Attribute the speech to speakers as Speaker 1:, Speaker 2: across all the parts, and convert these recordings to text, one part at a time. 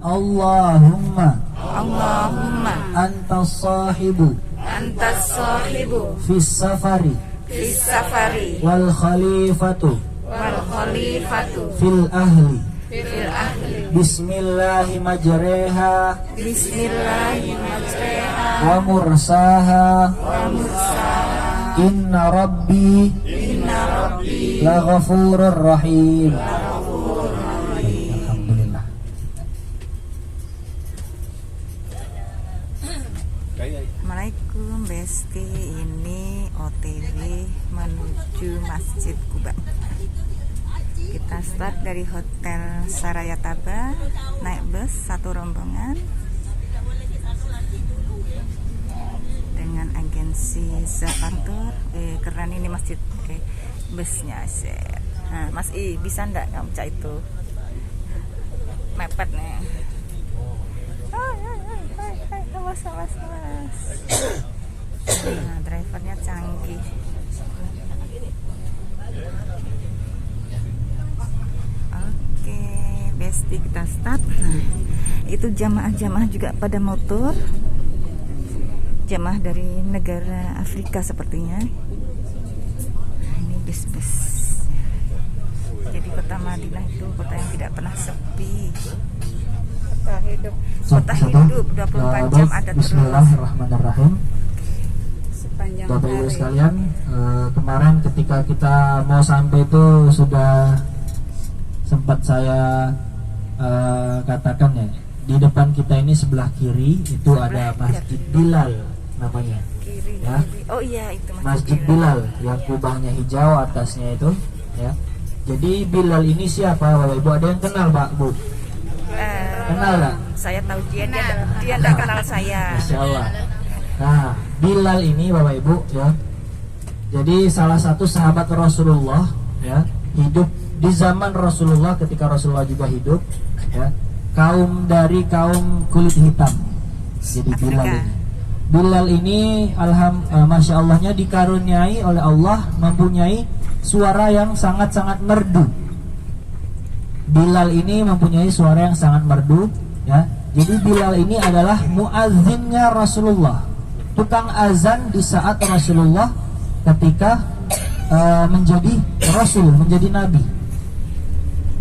Speaker 1: Allahumma
Speaker 2: antas sahibu
Speaker 1: fis safari wal khalifatu fil ahli Bismillahi majreha wa mursaha Inna rabbi la ghafurur rahim. Alhamdulillah.
Speaker 2: Assalamualaikum Besti, ini OTW menuju Masjid Kuba. Kita start dari Hotel Sarayataba, naik bus satu rombongan dengan agensi Zakartur. Keren ini masjid, busnya set. Nah, Mas bisa ndak kamu cak itu mepet nih. Awas. Nah, drivernya canggih. Oke, Besti, kita start. Nah, itu jamaah-jamaah juga pada motor. Jamaah dari negara Afrika sepertinya. Nah, ini bis-bis. Jadi kota Madinah itu kota yang tidak pernah sepi. Kota hidup 24 jam ada terus.
Speaker 1: Bismillahirrahmanirrahim. Bapak Ibu sekalian, kemarin ketika kita mau sampai itu sudah sempat saya katakan ya, di depan kita ini sebelah kiri itu ada Masjid Bilal namanya. Ya.
Speaker 2: Oh iya, itu
Speaker 1: Masjid Bilal yang kubahnya hijau atasnya itu ya. Jadi Bilal ini siapa Bapak Ibu? Ada yang kenal Pak Bu? Kenal nggak?
Speaker 2: Saya tahu dia tidak kenal saya.
Speaker 1: Masya Allah. Nah, Bilal ini Bapak Ibu ya. Jadi salah satu sahabat Rasulullah ya, hidup di zaman Rasulullah ketika Rasulullah juga hidup ya. Dari kaum kulit hitam. Jadi Bilal ini Masya Allahnya dikaruniai oleh Allah mempunyai suara yang sangat-sangat merdu. Bilal ini mempunyai suara yang sangat merdu ya. Jadi Bilal ini adalah muazzinnya Rasulullah, tukang azan di saat Rasulullah ketika menjadi Rasul, menjadi Nabi.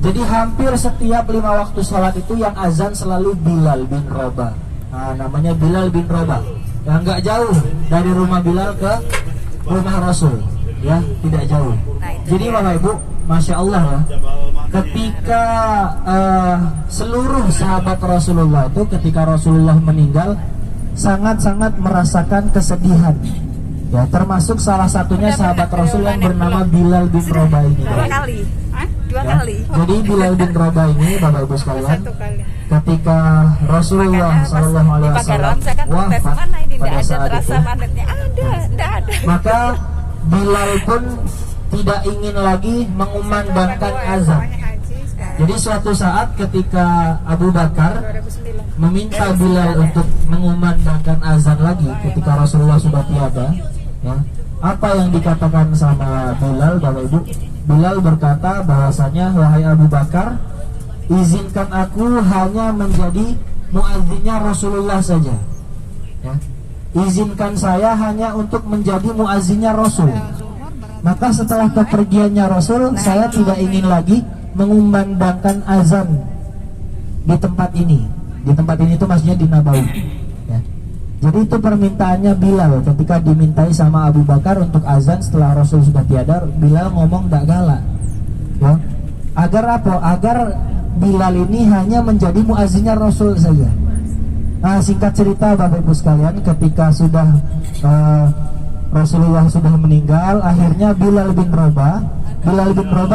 Speaker 1: Jadi hampir setiap 5 waktu sholat itu yang azan selalu Bilal bin Rabah. Nah, namanya Bilal bin Rabah. Yang nggak jauh dari rumah Bilal ke rumah Rasul, ya, tidak jauh. Jadi Bapak Ibu, Masya Allah ya, ketika seluruh sahabat Rasulullah itu ketika Rasulullah meninggal sangat-sangat merasakan kesedihan ya, termasuk salah satunya sahabat Rasul yang bernama Bilal bin Rabah ini.
Speaker 2: Dua kali.
Speaker 1: Jadi Bilal bin Rabah ini Bapak Ibu sekalian, ketika Rasulullah Sallallahu Alaihi Wasallam wafat pada saat itu, maka Bilal pun tidak ingin lagi mengumandangkan azan. Jadi suatu saat ketika Abu Bakar meminta Bilal untuk mengumandangkan azan lagi ketika Rasulullah sudah tiada, ya, apa yang dikatakan sama Bilal Bapak Ibu? Bilal berkata bahwasanya, wahai Abu Bakar, izinkan aku hanya menjadi muazzinnya Rasulullah saja ya. Izinkan saya hanya untuk menjadi muazzinnya Rasul. Maka setelah kepergiannya Rasul, saya tidak ingin lagi mengumandangkan azan di tempat ini. Di tempat ini itu maksudnya di Nabawi ya. Jadi itu permintaannya Bilal ketika dimintai sama Abu Bakar untuk azan setelah Rasul sudah tiada. Bilal ngomong tidak galak ya. Agar apa? Agar Bilal ini hanya menjadi muazzinnya Rasul saja. Nah, singkat cerita Bapak Ibu sekalian, ketika sudah Rasulullah sudah meninggal, akhirnya Bilal bin Rabah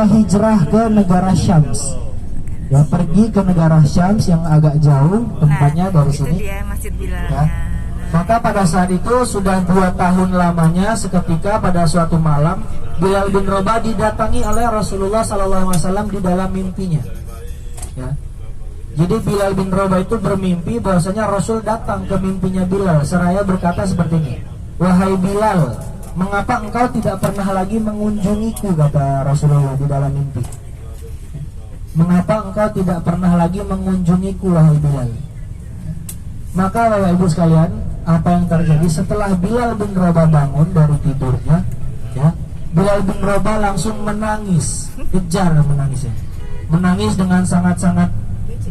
Speaker 1: hijrah ke negara Syams ya, pergi ke negara Syams yang agak jauh tempatnya dari sini ya. Maka pada saat itu sudah 2 tahun lamanya, seketika pada suatu malam Bilal bin Rabah didatangi oleh Rasulullah SAW di dalam mimpinya ya. Jadi Bilal bin Rabah itu bermimpi bahwasanya Rasul datang ke mimpinya Bilal seraya berkata seperti ini, wahai Bilal, mengapa engkau tidak pernah lagi mengunjungiku, kata Rasulullah di dalam mimpi. mengapa engkau tidak pernah lagi mengunjungiku wahai Bilal? Maka Bapak Ibu sekalian, apa yang terjadi setelah Bilal bin Rabah bangun dari tidurnya, ya, Bilal bin Rabah langsung menangis, kejar menangisnya, menangis dengan sangat-sangat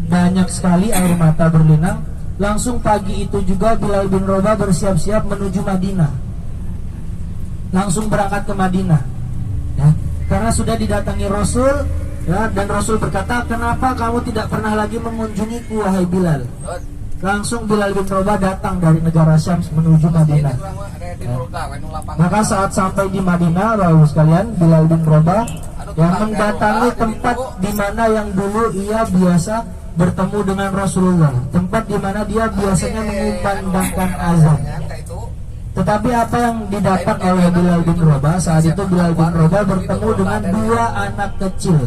Speaker 1: banyak sekali air mata berlinang. Langsung pagi itu juga Bilal bin Rabah bersiap-siap menuju Madinah, langsung berangkat ke Madinah, ya, karena sudah didatangi Rasul, ya, dan Rasul berkata, kenapa kamu tidak pernah lagi mengunjungiku wahai Bilal? Langsung Bilal bin Rabah datang dari negara Syam menuju Madinah, ya. Maka saat sampai di Madinah, Bapak Ibu sekalian, Bilal bin Rabah yang mendatangi tempat di mana yang dulu ia biasa bertemu dengan Rasulullah, tempat di mana dia biasanya mengumandangkan azan. Tetapi apa yang didapat oleh Bilal bin Rabah saat itu, Bilal bin Rabah bertemu dengan dua anak kecil,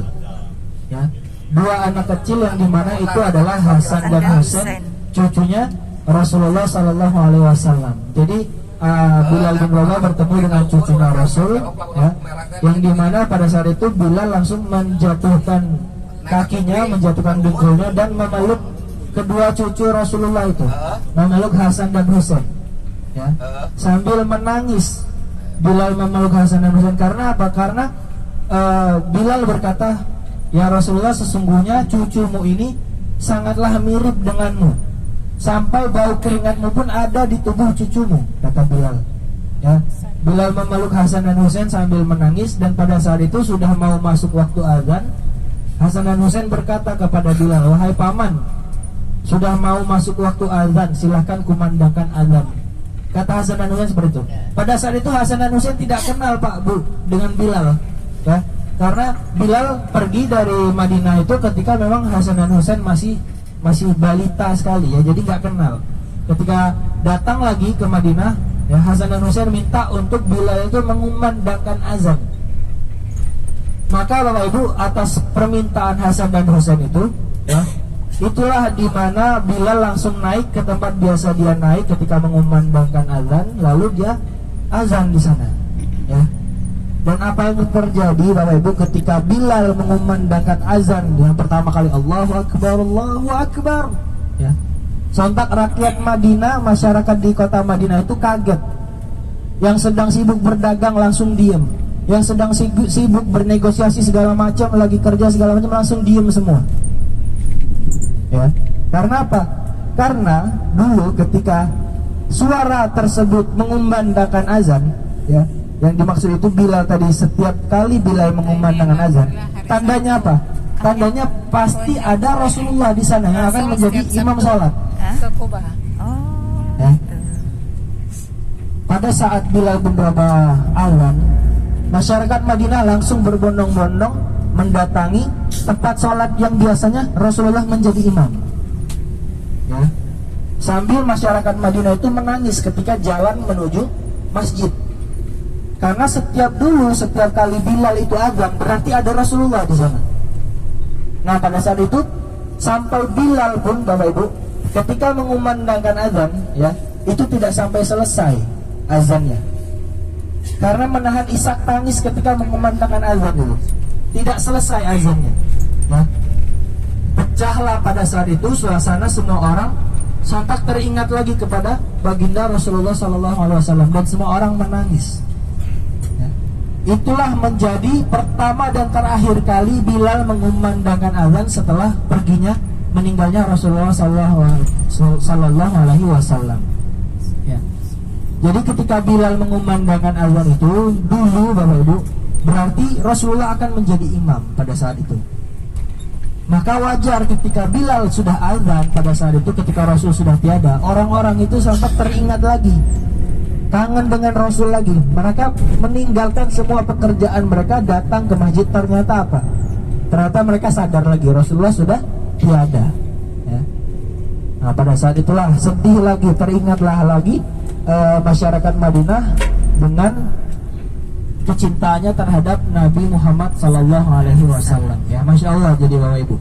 Speaker 1: ya, dua anak kecil yang dimana itu adalah Hasan dan Husain, cucunya Rasulullah Sallallahu Alaihi Wasallam. Jadi Bilal bin Rabah bertemu dengan cucunya Rasul, ya, yang dimana pada saat itu Bilal langsung menjatuhkan kakinya, menjatuhkan dengkulnya dan memeluk kedua cucu Rasulullah itu, memeluk Hasan dan Husain, ya, sambil menangis. Bilal memeluk Hasan dan Husain karena apa? Karena Bilal berkata, ya Rasulullah, sesungguhnya cucumu ini sangatlah mirip denganmu, sampai bau keringatmu pun ada di tubuh cucumu, kata Bilal, ya. Bilal memeluk Hasan dan Husain sambil menangis, dan pada saat itu sudah mau masuk waktu azan. Hasan dan Husain berkata kepada Bilal, wahai paman, sudah mau masuk waktu azan, silahkan kumandangkan azan. Kata Hasan dan Husain seperti itu. Pada saat itu Hasan dan Husain tidak kenal Pak Bu dengan Bilal, ya, karena Bilal pergi dari Madinah itu ketika memang Hasan dan Husain masih balita sekali, ya, jadi nggak kenal. Ketika datang lagi ke Madinah, ya, Hasan dan Husain minta untuk Bilal itu mengumandangkan azan. Maka Bapak Ibu, atas permintaan Hasan dan Husain itu, ya, itulah di mana Bilal langsung naik ke tempat biasa dia naik ketika mengumandangkan azan, lalu dia azan di sana, ya. Dan apa yang terjadi Bapak Ibu ketika Bilal mengumandangkan azan yang pertama kali, Allahu Akbar, Allahu Akbar, ya, sontak rakyat Madinah, masyarakat di kota Madinah itu kaget. Yang sedang sibuk berdagang langsung diem, yang sedang sibuk bernegosiasi segala macam, lagi kerja segala macam, langsung diem semua, ya. Karena apa? Karena dulu ketika suara tersebut mengumandangkan azan, ya, yang dimaksud itu Bilal tadi, setiap kali Bilal mengumandangkan azan, tandanya apa? Tandanya pasti ada Rasulullah di sana yang akan menjadi imam sholat, ya. Pada saat Bilal bin Rabah azan, masyarakat Madinah langsung berbondong-bondong mendatangi tempat sholat yang biasanya Rasulullah menjadi imam, ya. Sambil masyarakat Madinah itu menangis ketika jalan menuju masjid, karena setiap kali Bilal itu azan berarti ada Rasulullah di sana. Nah, pada saat itu sampai Bilal pun Bapak Ibu ketika mengumandangkan azan, ya, itu tidak sampai selesai azannya, karena menahan isak tangis ketika mengumandangkan azan dulu, tidak selesai azannya, ya. Pecahlah pada saat itu suasana, semua orang sontak teringat lagi kepada baginda Rasulullah SAW, dan semua orang menangis, ya. Itulah menjadi pertama dan terakhir kali Bilal mengumandangkan azan setelah meninggalnya Rasulullah SAW, ya. Jadi ketika Bilal mengumandangkan azan itu dulu Bapak Ibu, berarti Rasulullah akan menjadi imam pada saat itu. Maka wajar ketika Bilal sudah azan pada saat itu, ketika Rasul sudah tiada, orang-orang itu sampai teringat lagi, kangen dengan Rasul lagi. Mereka meninggalkan semua pekerjaan mereka, datang ke masjid. Ternyata apa? Ternyata mereka sadar lagi Rasulullah sudah tiada, ya. Nah, pada saat itulah sedih lagi, teringatlah lagi masyarakat Madinah dengan kecintaannya terhadap Nabi Muhammad SAW, ya. Masya Allah. Jadi Bapak Ibu,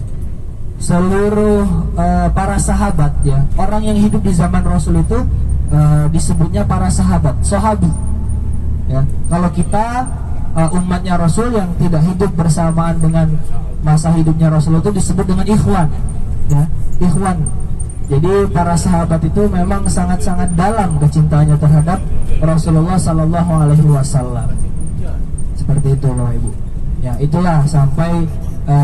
Speaker 1: seluruh para sahabat, ya, orang yang hidup di zaman Rasul itu disebutnya para sahabat, sahabi, ya. Kalau kita umatnya Rasul yang tidak hidup bersamaan dengan masa hidupnya Rasul itu disebut dengan ikhwan, ya, ikhwan. Jadi para sahabat itu memang sangat-sangat dalam kecintaannya terhadap Rasulullah Sallallahu Alaihi Wasallam. Seperti itu Bapak Ibu. Ya, itulah sampai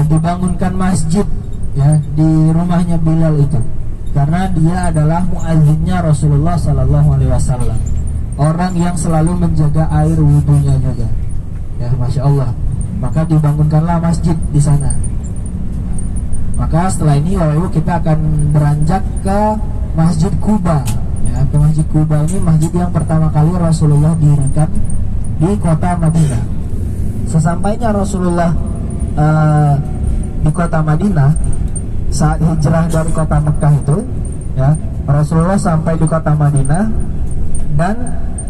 Speaker 1: dibangunkan masjid, ya, di rumahnya Bilal itu, karena dia adalah muazzinnya Rasulullah Sallallahu Alaihi Wasallam, orang yang selalu menjaga air wudhunya juga. Ya, Masya Allah. Maka dibangunkanlah masjid di sana. Maka setelah ini Bapak Ibu kita akan beranjak ke Masjid Quba. Ya, ke Masjid Quba ini masjid yang pertama kali Rasulullah dirikan di kota Madinah. Sesampainya Rasulullah di kota Madinah, saat hijrah dari kota Mekah itu, ya, Rasulullah sampai di kota Madinah dan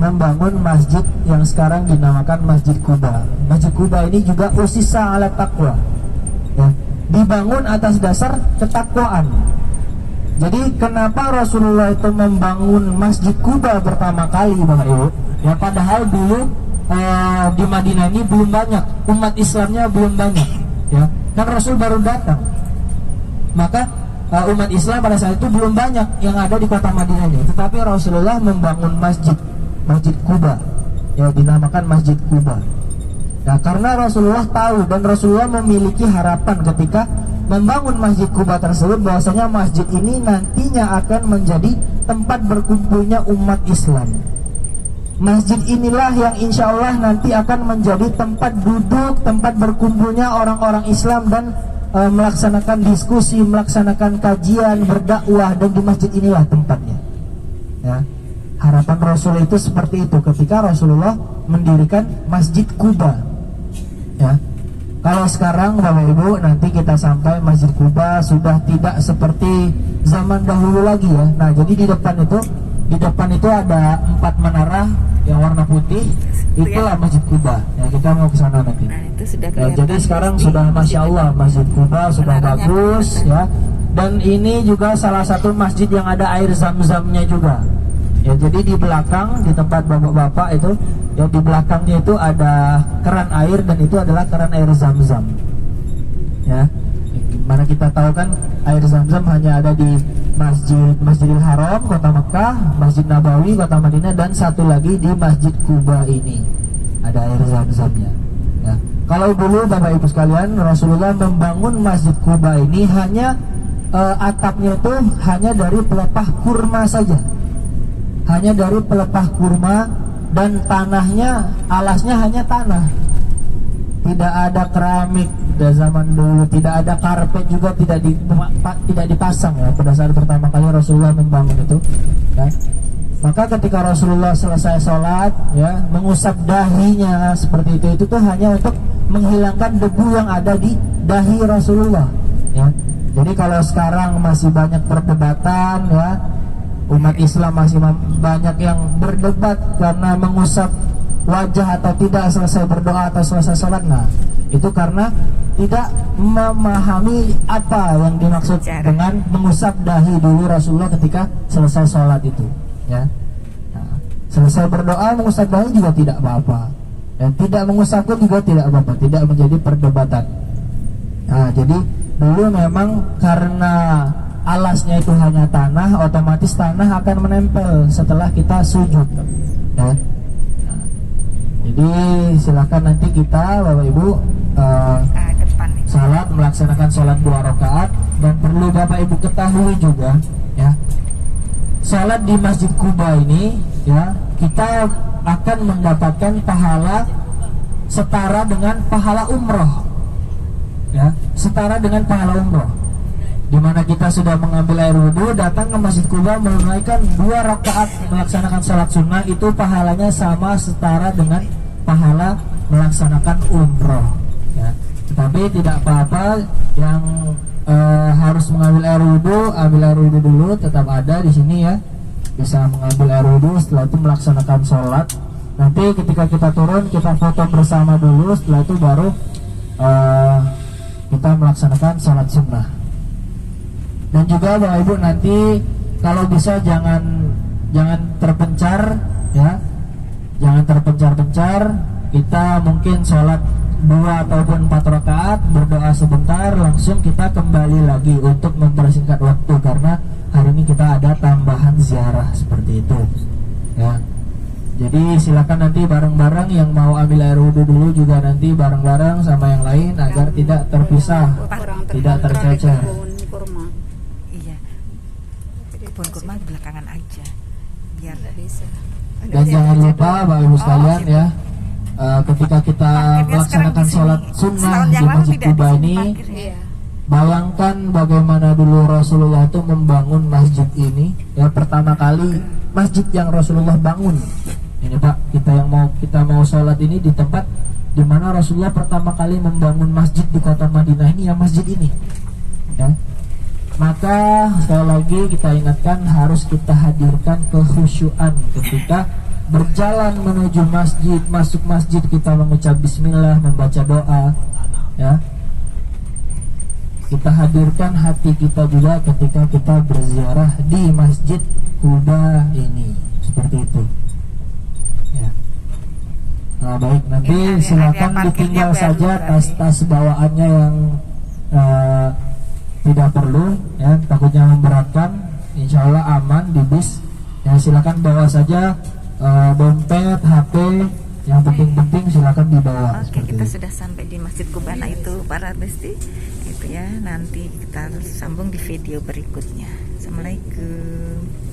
Speaker 1: membangun masjid yang sekarang dinamakan Masjid Quba. Masjid Quba ini juga usisa ala taqwa, ya, dibangun atas dasar ketakwaan. Jadi kenapa Rasulullah itu membangun Masjid Quba pertama kali Bapak Ibu? Ya, padahal dulu di Madinah ini belum banyak, umat Islamnya belum banyak, ya, kan Rasul baru datang. Maka umat Islam pada saat itu belum banyak yang ada di kota Madinah ini. Tetapi Rasulullah membangun Masjid Quba, ya, dinamakan Masjid Quba. Nah, karena Rasulullah tahu dan Rasulullah memiliki harapan ketika membangun Masjid Quba tersebut, bahwasanya masjid ini nantinya akan menjadi tempat berkumpulnya umat Islam. Masjid inilah yang insya Allah nanti akan menjadi tempat duduk, tempat berkumpulnya orang-orang Islam dan melaksanakan diskusi, melaksanakan kajian, berdakwah, dan di masjid inilah tempatnya. Ya. Harapan Rasul itu seperti itu ketika Rasulullah mendirikan Masjid Quba. Ya. Kalau sekarang Bapak Ibu nanti kita sampai Masjid Quba sudah tidak seperti zaman dahulu lagi, ya. Nah, jadi di depan itu ada 4 menara yang warna putih, itulah Masjid Quba. Ya, kita mau ke sana nanti.
Speaker 2: Nah, itu sudah
Speaker 1: ya, jadi sekarang sudah Masya Allah Masjid Quba sudah bagus, ya. Dan ini juga salah satu masjid yang ada air zam-zamnya juga. Ya, jadi di belakang, di tempat bapak-bapak itu, ya, di belakangnya itu ada keran air dan itu adalah keran air zam-zam. Ya, mana kita tahu kan air zam-zam hanya ada di Masjidil Haram kota Mekah, Masjid Nabawi kota Madinah, dan satu lagi di Masjid Quba ini ada air zam-zamnya. Ya. Kalau dulu Bapak Ibu sekalian, Rasulullah membangun Masjid Quba ini hanya atapnya itu hanya dari pelepah kurma saja. Hanya dari pelepah kurma, dan tanahnya, alasnya hanya tanah. Tidak ada keramik dari zaman dulu, tidak ada karpet juga, tidak dipasang, ya, pada saat pertama kali Rasulullah membangun itu, ya. Maka ketika Rasulullah selesai sholat, ya, mengusap dahinya seperti itu tuh hanya untuk menghilangkan debu yang ada di dahi Rasulullah, ya. Jadi kalau sekarang masih banyak perdebatan, ya, umat Islam masih banyak yang berdebat karena mengusap wajah atau tidak selesai berdoa atau selesai sholat. Nah, itu karena tidak memahami apa yang dimaksud dengan mengusap dahi dulu Rasulullah ketika selesai sholat itu, ya. Nah, selesai berdoa mengusap dahi juga tidak apa-apa, dan tidak mengusap pun juga tidak apa-apa, tidak menjadi perdebatan. Nah, jadi dulu memang karena alasnya itu hanya tanah, otomatis tanah akan menempel setelah kita sujud, ya. Nah, jadi silakan nanti kita Bapak Ibu salat, melaksanakan sholat 2 rakaat. Dan perlu Bapak Ibu ketahui juga, ya, sholat di Masjid Quba ini, ya, kita akan mendapatkan pahala setara dengan pahala umroh, ya, setara dengan pahala umroh. Dimana kita sudah mengambil air wudhu, datang ke Masjid Quba menunaikan 2 rakaat melaksanakan sholat sunnah, itu pahalanya sama setara dengan pahala melaksanakan umroh, ya. Tetapi tidak apa-apa yang harus mengambil air wudhu, ambil air wudhu dulu, tetap ada di sini, ya, bisa mengambil air wudhu, setelah itu melaksanakan sholat. Nanti ketika kita turun kita foto bersama dulu, setelah itu baru kita melaksanakan sholat sunnah. Dan juga Bapak Ibu nanti kalau bisa jangan terpencar, ya, jangan terpencar-pencar, kita mungkin sholat 2 ataupun 4 rakaat, berdoa sebentar, langsung kita kembali lagi untuk mempersingkat waktu karena hari ini kita ada tambahan ziarah seperti itu ya. Jadi silakan nanti bareng-bareng yang mau ambil air wudhu dulu juga nanti bareng-bareng sama yang lain agar tidak terpisah, tidak tercecer.
Speaker 2: Iya, kebun kurma belakangan aja biar bisa.
Speaker 1: Dan jangan lupa Bapak Ibu sekalian ya, ketika kita melaksanakan sholat sunnah di Masjid Kuba ini, bayangkan bagaimana dulu Rasulullah itu membangun masjid ini ya. Pertama kali masjid yang Rasulullah bangun ini Pak, kita mau sholat ini di tempat di mana Rasulullah pertama kali membangun masjid di kota Madinah ini, ya masjid ini ya. Maka sekali lagi kita ingatkan, harus kita hadirkan kekhusyuan ketika berjalan menuju masjid. Masuk masjid kita mengucap bismillah, membaca doa ya. Kita hadirkan hati kita juga ketika kita berziarah di Masjid Kuba ini, seperti itu ya. Nah baik, nanti silakan ditinggal saja tas-tas bawaannya yang tidak perlu ya, takutnya memberatkan. Insya Allah aman di bis ya. Silakan bawa saja dompet, HP, yang penting-penting silakan dibawa.
Speaker 2: Oke, kita sudah sampai di Masjid Kubana itu para besti itu ya. Nanti kita sambung di video berikutnya. Assalamualaikum.